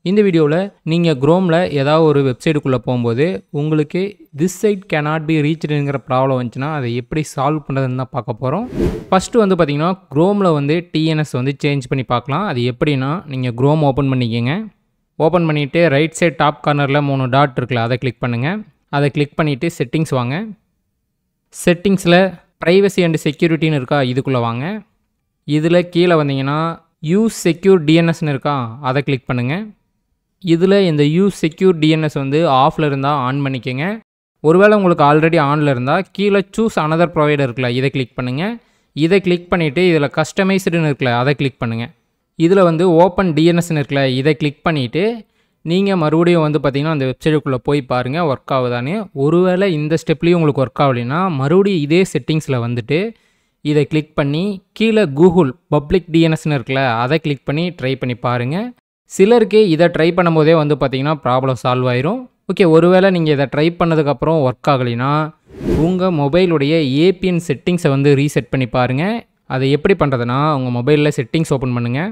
இந்த வீடியோவில் நீங்கள் குரோமில் ஏதாவது ஒரு வெப்சைட்டுக்குள்ளே போகும்போது உங்களுக்கு திஸ் சைட் கேனாட் பி ரீச்டுங்கிற ப்ராப்ளம் வந்துச்சுன்னா அதை எப்படி சால்வ் பண்ணுறதுன்னு தான் பார்க்க போகிறோம். ஃபஸ்ட்டு வந்து பார்த்திங்கன்னா குரோமில் வந்து டிஎன்எஸ் வந்து சேஞ்ச் பண்ணி பார்க்கலாம். அது எப்படின்னா நீங்கள் குரோம் ஓப்பன் பண்ணிக்கோங்க. ஓப்பன் பண்ணிவிட்டு ரைட் சைட் டாப் கார்னரில் 3 டாட் இருக்குல்ல, அதை கிளிக் பண்ணுங்கள். அதை கிளிக் பண்ணிவிட்டு செட்டிங்ஸ் வாங்க. செட்டிங்ஸில் ப்ரைவசி அண்ட் செக்யூரிட்டின்னு இருக்கா, இதுக்குள்ளே வாங்க. இதில் கீழே வந்தீங்கன்னா யூஸ் செக்யூர் டிஎன்எஸ்ன்னு இருக்கா, அதை கிளிக் பண்ணுங்கள். இதில் இந்த யூஸ் செக்யூர் டிஎன்எஸ் வந்து ஆஃபில் இருந்தால் ஆன் பண்ணிக்கோங்க. ஒருவேளை உங்களுக்கு ஆல்ரெடி ஆனில் இருந்தால் கீழே சூஸ் அனதர் ப்ரொவைடர் இருக்குல்ல, இதை கிளிக் பண்ணுங்கள். இதை கிளிக் பண்ணிவிட்டு இதில் கஸ்டமைஸ்டுன்னு இருக்குல்ல, அதை கிளிக் பண்ணுங்கள். இதில் வந்து ஓப்பன் டிஎன்எஸ்ன்னு இருக்குல்ல, இதை கிளிக் பண்ணிவிட்டு நீங்கள் மறுபடியும் வந்து பார்த்திங்கன்னா அந்த வெப்சைட்டுக்குள்ளே போய் பாருங்கள் ஒர்க் ஆகுதான்னு. ஒருவேளை இந்த ஸ்டெப்லேயும் உங்களுக்கு ஒர்க் ஆகலைன்னா மறுபடியும் இதே செட்டிங்ஸில் வந்துட்டு இதை கிளிக் பண்ணி கீழே கூகுள் பப்ளிக் டிஎன்எஸ்ன்னு இருக்குல்ல, அதை கிளிக் பண்ணி ட்ரை பண்ணி பாருங்கள். சிலருக்கு இதை ட்ரை பண்ணும்போதே வந்து பார்த்திங்கன்னா ப்ராப்ளம் சால்வ் ஆயிரும். ஓகே, ஒருவேளை நீங்கள் இதை ட்ரை பண்ணதுக்கப்புறம் ஒர்க் ஆகலைன்னா உங்கள் மொபைலுடைய ஏபிஎன் செட்டிங்ஸை வந்து ரீசெட் பண்ணி பாருங்கள். அதை எப்படி பண்ணுறதுனா, உங்கள் மொபைலில் செட்டிங்ஸ் ஓப்பன் பண்ணுங்கள்.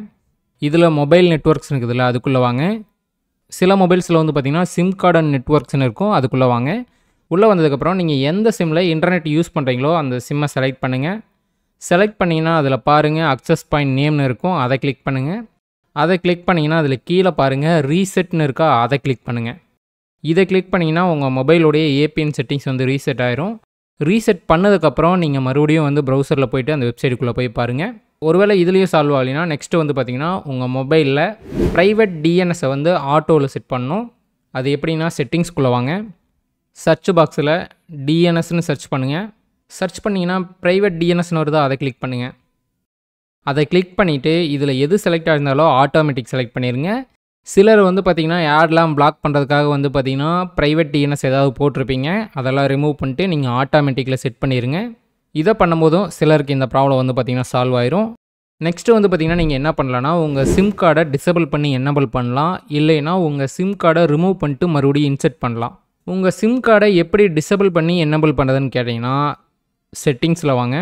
இதில் மொபைல் நெட்வொர்க்ஸ் இருக்குதுல்ல, அதுக்குள்ளே வாங்க. சில மொபைல்ஸில் வந்து பார்த்திங்கன்னா சிம் கார்டு அண்ட் நெட்வொர்க்ஸ்னு இருக்கும், அதுக்குள்ளே வாங்க. உள்ளே வந்ததுக்கப்புறம் நீங்கள் எந்த சிம்மில் இன்டர்நெட் யூஸ் பண்ணுறீங்களோ அந்த சிம்மை செலக்ட் பண்ணுங்கள். செலக்ட் பண்ணிங்கன்னா அதில் பாருங்கள் அக்சஸ் பாயிண்ட் நேம்னு இருக்கும், அதை கிளிக் பண்ணுங்கள். அதை கிளிக் பண்ணிங்கன்னா அதில் கீழே பாருங்கள் ரீசெட்னு இருக்கா, அதை கிளிக் பண்ணுங்கள். இதை கிளிக் பண்ணிங்கன்னா உங்கள் மொபைலுடைய ஏபிஎன் செட்டிங்ஸ் வந்து ரீசெட் ஆயிரும். ரீசெட் பண்ணதுக்கப்புறம் நீங்கள் மறுபடியும் வந்து ப்ரௌசரில் போய்ட்டு அந்த வெப்சைட்டுக்குள்ளே போய் பாருங்கள். ஒருவேளை இதுலேயும் சால்வ் ஆகலைன்னா நெக்ஸ்ட்டு வந்து பார்த்திங்கன்னா உங்கள் மொபைலில் ப்ரைவேட் டிஎன்எஸை வந்து ஆட்டோவில் செட் பண்ணணும். அது எப்படின்னா செட்டிங்ஸ்குள்ளே வாங்க. சர்ச் பாக்ஸில் டிஎன்எஸ்ன்னு சர்ச் பண்ணுங்கள். சர்ச் பண்ணிங்கன்னா ப்ரைவேட் டிஎன்எஸ்னு வருதா, அதை கிளிக் பண்ணுங்கள். அதை கிளிக் பண்ணிவிட்டு இதில் எது செலக்ட் ஆகிருந்தாலோ ஆட்டோமேட்டிக் செலக்ட் பண்ணிடுங்க. சிலர் வந்து பார்த்திங்கன்னா ஆட்லாம் பிளாக் பண்ணுறதுக்காக வந்து பார்த்திங்கன்னா ப்ரைவேட் டிஎன்எஸ் ஏதாவது போட்டிருப்பீங்க, அதெல்லாம் ரிமூவ் பண்ணிட்டு நீங்கள் ஆட்டோமேட்டிக்கில் செட் பண்ணிடுங்க. இதை பண்ணும்போதும் சிலருக்கு இந்த ப்ராப்ளம் வந்து பார்த்திங்கன்னா சால்வ் ஆயிரும். நெக்ஸ்ட்டு வந்து பார்த்திங்கன்னா நீங்கள் என்ன பண்ணலான்னா உங்கள் சிம் கார்டை டிசேபிள் பண்ணி என்னபிள் பண்ணலாம், இல்லைன்னா உங்கள் சிம் கார்டை ரிமூவ் பண்ணிட்டு மறுபடியும் இன்செர்ட் பண்ணலாம். உங்கள் சிம் கார்டை எப்படி டிசேபிள் பண்ணி என்னபிள் பண்ணுறதுன்னு கேட்டிங்கன்னா செட்டிங்ஸில் வாங்க.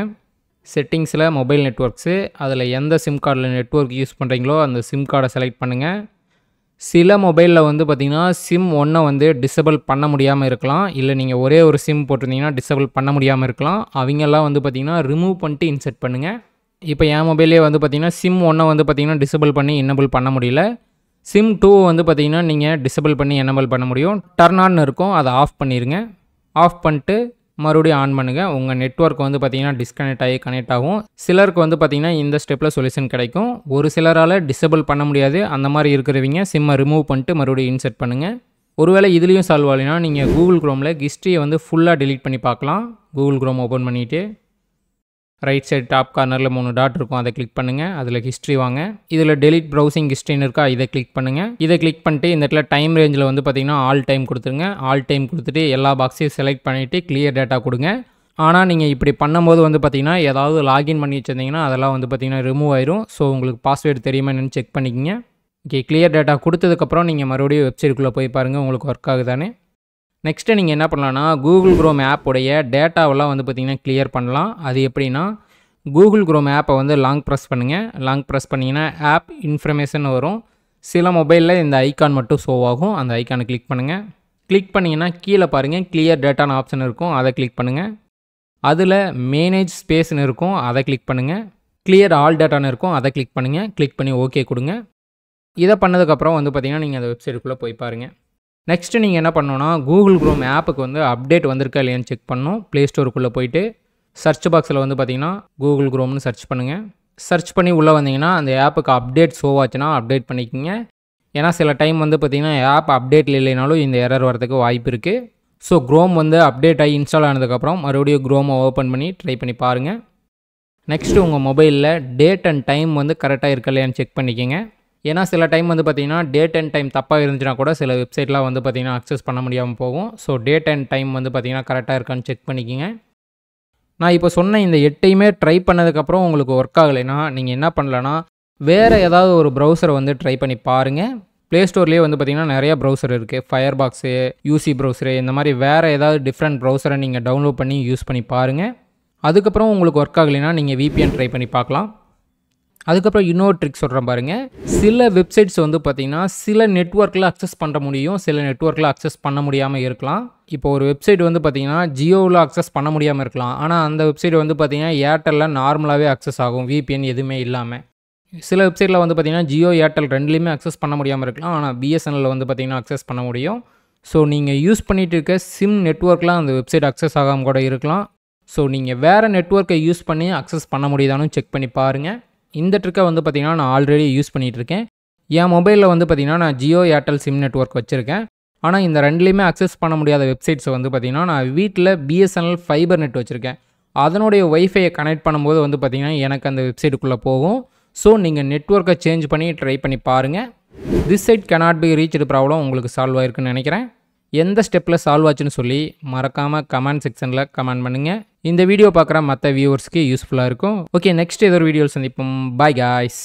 செட்டிங்ஸில் மொபைல் நெட்வொர்க்ஸு, அதில் எந்த சிம் கார்டில் நெட்வொர்க் யூஸ் பண்ணுறீங்களோ அந்த சிம் கார்டை செலக்ட் பண்ணுங்கள். சில மொபைலில் வந்து பார்த்திங்கன்னா சிம் 1 வந்து டிசேபிள் பண்ண முடியாமல் இருக்கலாம், இல்லை நீங்கள் ஒரே ஒரு சிம் போட்டிருந்தீங்கன்னா டிசேபிள் பண்ண முடியாமல் இருக்கலாம். அவங்கெல்லாம் வந்து பார்த்திங்கன்னா ரிமூவ் பண்ணிட்டு இன்செர்ட் பண்ணுங்கள். இப்போ என் மொபைலே வந்து பார்த்திங்கன்னா சிம் 1 வந்து பார்த்திங்கன்னா டிசேபிள் பண்ணி என்னபிள் பண்ண முடியல. சிம் 2 வந்து பார்த்திங்கன்னா நீங்கள் டிசேபிள் பண்ணி என்னபிள் பண்ண முடியும். டர்ன் ஆன் இருக்கும், அதை ஆஃப் பண்ணிடுங்க. ஆஃப் பண்ணிட்டு மறுபடியும் ஆன் பண்ணுங்கள். உங்கள் நெட்வொர்க் வந்து பார்த்திங்கன்னா டிஸ்கனெக்ட் ஆகி கனெக்ட் ஆகும். சிலருக்கு வந்து பார்த்திங்கன்னா இந்த ஸ்டெப்பில் சொல்யூஷன் கிடைக்கும். ஒரு சிலரால் டிசேபிள் பண்ண முடியாது. அந்த மாதிரி இருக்கிறவங்க சிம்மை ரிமூவ் பண்ணிட்டு மறுபடியும் இன்செர்ட் பண்ணுங்கள். ஒருவேளை இதுலேயும் சால்வ் ஆகலைன்னா நீங்கள் கூகுள் குரோமில் ஹிஸ்ட்ரியை வந்து ஃபுல்லாக டெலீட் பண்ணி பார்க்கலாம். கூகுள் குரோம் ஓப்பன் பண்ணிவிட்டு ரைட் சைட் டாப் கார்னரில் 3 டாட் இருக்கும், அதை கிளிக் பண்ணுங்கள். அதில் ஹிஸ்ட்ரி வாங்க. இதில் டெலிட் ப்ரௌசிங் ஹிஸ்ட்ரின்னு இருக்கா, இதை கிளிக் பண்ணுங்கள். இதை கிளிக் பண்ணிட்டு இந்த இடத்துல டைம் ரேஞ்சில் வந்து பார்த்திங்கன்னா ஆல் டைம் கொடுத்துருங்க. ஆல் டைம் கொடுத்துட்டு எல்லா பாக்ஸையும் செலக்ட் பண்ணிவிட்டு கிளியர் டேட்டா கொடுங்க. ஆனால் நீங்கள் இப்படி பண்ணும்போது வந்து பார்த்திங்கன்னா ஏதாவது லாகின் பண்ணி வச்சுருந்தீங்கன்னா அதெல்லாம் வந்து பார்த்திங்கன்னா ரிமூவ் ஆயிரும். ஸோ உங்களுக்கு பாஸ்வேர்டு தெரியுமா என்னென்னு செக் பண்ணிக்கோங்க. ஓகே, கிளியர் டேட்டா கொடுத்ததுக்கப்புறம் நீங்கள் மறுபடியும் வெப்சைட்டுக்குள்ளே போய் பாருங்கள் உங்களுக்கு ஒர்க் ஆகுதானே. நெக்ஸ்ட்டு நீங்கள் என்ன பண்ணலான்னா கூகுள் குரோம் ஆப்போடைய டேட்டாவெல்லாம் வந்து பார்த்திங்கன்னா கிளியர் பண்ணலாம். அது எப்படின்னா கூகுள் குரோம் ஆப்பை வந்து லாங் ப்ரெஸ் பண்ணுங்கள். லாங் ப்ரெஸ் பண்ணிங்கன்னா ஆப் இன்ஃபர்மேஷன் வரும். சில மொபைலில் இந்த ஐக்கான் மட்டும் ஷோ ஆகும், அந்த ஐக்கானை கிளிக் பண்ணுங்கள். கிளிக் பண்ணிங்கன்னா கீழே பாருங்கள் கிளியர் டேட்டான்னு ஆப்ஷன் இருக்கும், அதை கிளிக் பண்ணுங்கள். அதில் மேனேஜ் ஸ்பேஸ்னு இருக்கும், அதை கிளிக் பண்ணுங்கள். கிளியர் ஆல் டேட்டான்னு இருக்கும், அதை கிளிக் பண்ணுங்கள். கிளிக் பண்ணி ஓகே கொடுங்க. இதை பண்ணதுக்கப்புறம் வந்து பார்த்திங்கன்னா நீங்கள் அந்த வெப்சைட்டுக்குள்ளே போய் பாருங்கள். நெக்ஸ்ட்டு நீங்கள் என்ன பண்ணணுன்னா கூகுள் குரோம் ஆப்புக்கு வந்து அப்டேட் வந்திருக்கா இல்லையான்னு செக் பண்ணணும். ப்ளே ஸ்டோருக்குள்ளே போயிட்டு சர்ச் பாக்ஸில் வந்து பார்த்திங்கன்னா கூகுள் குரோம்னு சர்ச் பண்ணுங்கள். சர்ச் பண்ணி உள்ளே வந்தீங்கன்னா அந்த ஆப்புக்கு அப்டேட் ஷோ ஆச்சுன்னா அப்டேட் பண்ணிக்கோங்க. ஏன்னா சில டைம் வந்து பார்த்திங்கன்னா ஆப் அப்டேட்டில் இல்லைனாலும் இந்த எரர் வரதுக்கு வாய்ப்பு இருக்குது. ஸோ குரோம் வந்து அப்டேட் ஆகி இன்ஸ்டால் ஆனதுக்கப்புறம் மறுபடியும் குரோமை ஓப்பன் பண்ணி ட்ரை பண்ணி பாருங்கள். நெக்ஸ்ட்டு உங்கள் மொபைலில் டேட் அண்ட் டைம் வந்து கரெக்டாக இருக்கா இல்லையான்னு செக் பண்ணிக்கோங்க. ஏன்னா சில டைம் வந்து பார்த்திங்கன்னா டேட் அண்ட் டைம் தப்பாக இருந்துச்சுன்னா கூட சில வெப்சைட்லாம் வந்து பார்த்திங்கன்னா அக்சஸ் பண்ண முடியாமல் போகும். ஸோ டேட் அண்ட் டைம் வந்து பார்த்திங்கன்னா கரெக்டாக இருக்கான்னு செக் பண்ணிக்கோங்க. நான் இப்போ சொன்ன இந்த 8யுமே ட்ரை பண்ணதுக்கப்புறம் உங்களுக்கு ஒர்க் ஆகலைன்னா நீங்கள் என்ன பண்ணலான்னா வேறு ஏதாவது ஒரு ப்ரௌசரை வந்து ட்ரை பண்ணி பாருங்கள். ப்ளே ஸ்டோர்லேயே வந்து பார்த்திங்கன்னா நிறையா ப்ரௌசர் இருக்குது. ஃபயர் பாக்ஸு, யூசி ப்ரௌசரு, இந்த மாதிரி வேறு ஏதாவது டிஃப்ரெண்ட் ப்ரௌசரை நீங்கள் டவுன்லோட் பண்ணி யூஸ் பண்ணி பாருங்கள். அதுக்கப்புறம் உங்களுக்கு ஒர்க் ஆகலைன்னா நீங்கள் விபிஎன் ட்ரை பண்ணி பார்க்கலாம். அதுக்கப்புறம் இன்னொரு ட்ரிக் சொல்கிறேன் பாருங்கள். சில வெப்சைட்ஸ் வந்து பார்த்திங்கன்னா சில நெட்வொர்க்கில் அக்சஸ் பண்ண முடியும், சில நெட்வொர்க்கில் அக்சஸ் பண்ண முடியாமல் இருக்கலாம். இப்போ ஒரு வெப்சைட் வந்து பார்த்திங்கன்னா ஜியோவில் அக்சஸ் பண்ண முடியாமல் இருக்கலாம். ஆனால் அந்த வெப்சைட் வந்து பார்த்திங்கன்னா ஏர்டெல்லில் நார்மலாகவே அக்சஸ் ஆகும், VPN எதுவுமே இல்லாமல். சில வெப்சைட்டில் வந்து பார்த்திங்கன்னா ஜியோ ஏர்டெல் ரெண்டுலேயுமே அக்சஸ் பண்ண முடியாமல் இருக்கலாம். ஆனால் பிஎஸ்என்எல்ல வந்து பார்த்திங்கன்னா அக்சஸ் பண்ண முடியும். ஸோ நீங்கள் யூஸ் பண்ணிகிட்டு இருக்க சிம் நெட்வொர்க்லாம் அந்த வெப்சைட் அக்சஸ் ஆகாமல் கூட இருக்கலாம். ஸோ நீங்கள் வேறு நெட்வொர்க்கை யூஸ் பண்ணி அக்சஸ் பண்ண முடியுதான்னு செக் பண்ணி பாருங்கள். இந்த ட்ரிக்கை வந்து பார்த்திங்கன்னா நான் ஆல்ரெடி யூஸ் பண்ணிகிட்ருக்கேன். என் மொபைலில் வந்து பார்த்திங்கன்னா நான் ஜியோ ஏர்டெல் சிம் நெட்வொர்க் வச்சுருக்கேன். ஆனால் இந்த ரெண்டுலேயுமே அக்சஸ் பண்ண முடியாத வெப்சைட்ஸை வந்து பார்த்திங்கன்னா நான் வீட்டில் பிஎஸ்என்எல் ஃபைபர் நெட் வச்சுருக்கேன். அதனுடைய ஒய்ஃபையை கனெக்ட் பண்ணும்போது வந்து பார்த்திங்கன்னா எனக்கு அந்த வெப்சைட்டுக்குள்ளே போகும். ஸோ நீங்கள் நெட்வொர்க்கை சேஞ்ச் பண்ணி ட்ரை பண்ணி பாருங்கள். This site cannot be reached problem உங்களுக்கு சால்வ் ஆகிருக்குன்னு நினைக்கிறேன். எந்த ஸ்டெப்பில் சால்வ் ஆச்சுன்னு சொல்லி மறக்காமல் கமெண்ட் செக்ஷனில் கமெண்ட் பண்ணுங்கள். இந்த வீடியோ பார்க்குற மற்ற வியூவர்ஸ்க்கு யூஸ்ஃபுல்லாக இருக்கும். ஓகே, நெக்ஸ்ட் ஏதோ ஒரு வீடியோவில் சந்திப்போம். Bye guys.